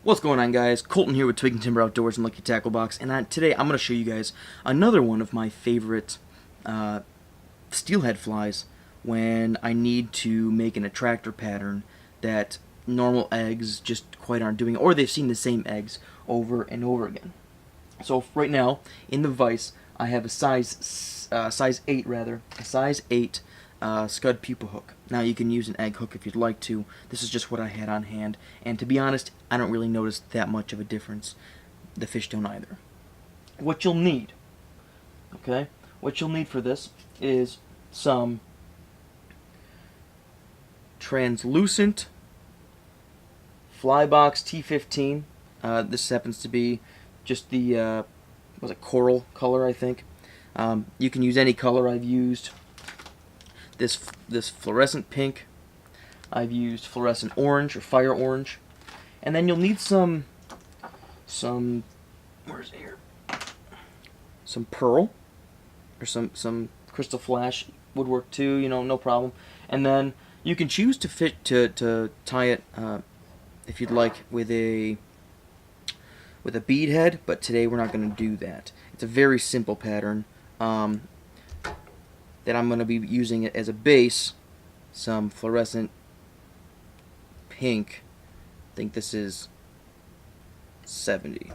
What's going on, guys? Colton here with Twig and Timber Outdoors and Lucky Tackle Box, and today I'm going to show you guys another one of my favorite steelhead flies when I need to make an attractor pattern that normal eggs just quite aren't doing, or they've seen the same eggs over and over again. So right now, in the vise, I have a size 8 scud pupa hook. Now you can use an egg hook if you'd like to. This is just what I had on hand, and to be honest, I don't really notice that much of a difference. The fish don't either. What you'll need, what you'll need for this is some translucent Flybox T15. This happens to be just the coral color, I think. You can use any color. I've used this fluorescent pink. I've used fluorescent orange or fire orange, and then you'll need some where's it here? Some pearl or some crystal flash would work too. No problem. And then you can choose to tie it if you'd like with a bead head, but today we're not going to do that. It's a very simple pattern. That I'm going to be using it as a base, some fluorescent pink. I think this is 70.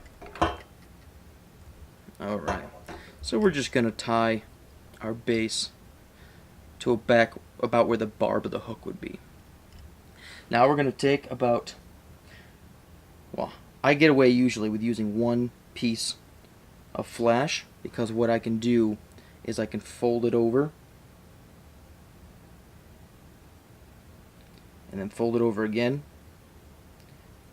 Alright, so we're just going to tie our base to about where the barb of the hook would be. Now we're going to take I get away usually with using one piece of flash, because what I can do is I can fold it over and then fold it over again,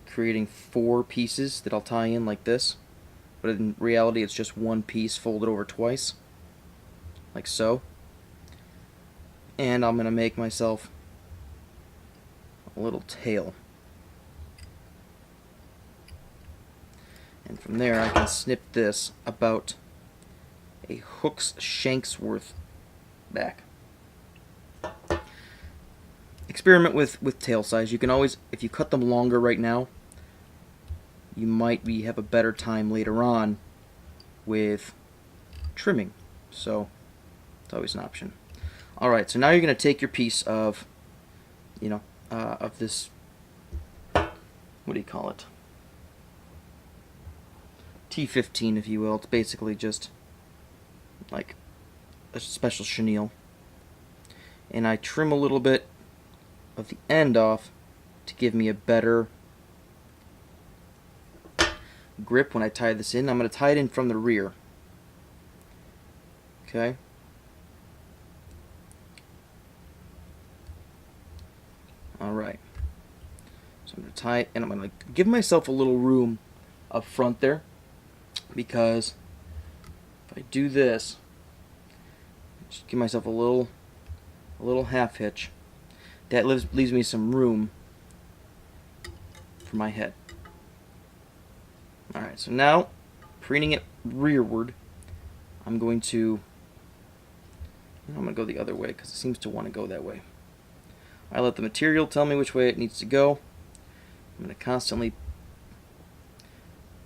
creating 4 pieces that I'll tie in like this, but in reality it's just one piece folded over twice, like so. And I'm going to make myself a little tail, and from there I can snip this about a hook's shank's worth back. Experiment with tail size. You can always, if you cut them longer right now, you might have a better time later on with trimming. So it's always an option. Alright, so now you're going to take your piece of, of this, what do you call it? T15, if you will. It's basically just like a special chenille, and I trim a little bit of the end off to give me a better grip when I tie this in. I'm going to tie it in from the rear. Okay. Alright. So I'm going to tie it, and I'm going to give myself a little room up front there, because if I do this, just give myself a little half hitch, that leaves me some room for my head. Alright, so now, preening it rearward, I'm going to go the other way, because it seems to want to go that way. I let the material tell me which way it needs to go. I'm going to constantly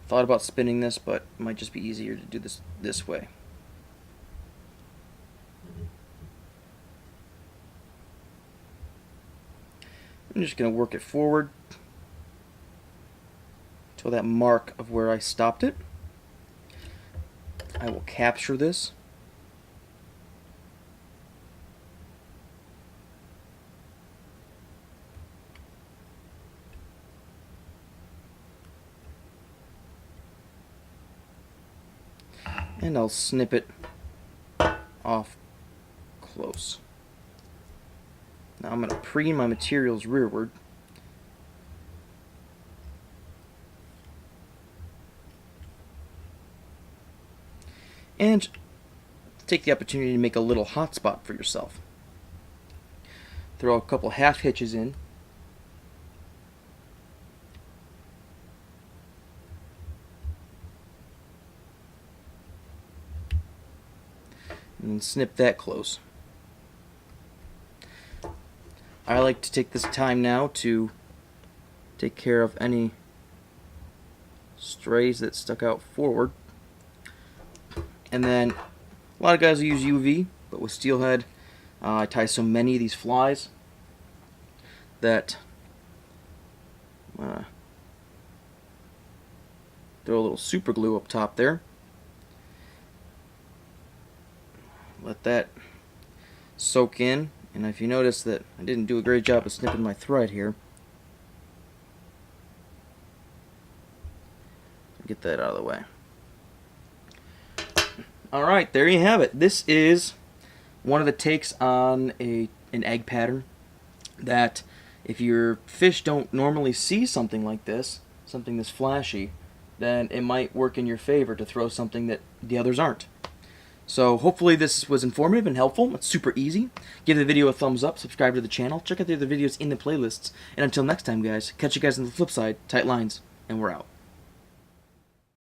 thought about spinning this, but it might just be easier to do this way. I'm just going to work it forward till that mark of where I stopped it. I will capture this. And I'll snip it off close. Now I'm going to preen my materials rearward. And take the opportunity to make a little hot spot for yourself. Throw a couple half hitches in. And snip that close. I like to take this time now to take care of any strays that stuck out forward. And then a lot of guys use UV, but with steelhead, I tie so many of these flies that throw a little super glue up top there. Let that soak in, and if you notice that I didn't do a great job of snipping my thread here, get that out of the way. Alright, there you have it. This is one of the takes on an egg pattern that if your fish don't normally see something like this, something this flashy, then it might work in your favor to throw something that the others aren't. So hopefully this was informative and helpful. It's super easy. Give the video a thumbs up, subscribe to the channel, check out the other videos in the playlists, and until next time guys, catch you guys on the flip side, tight lines, and we're out.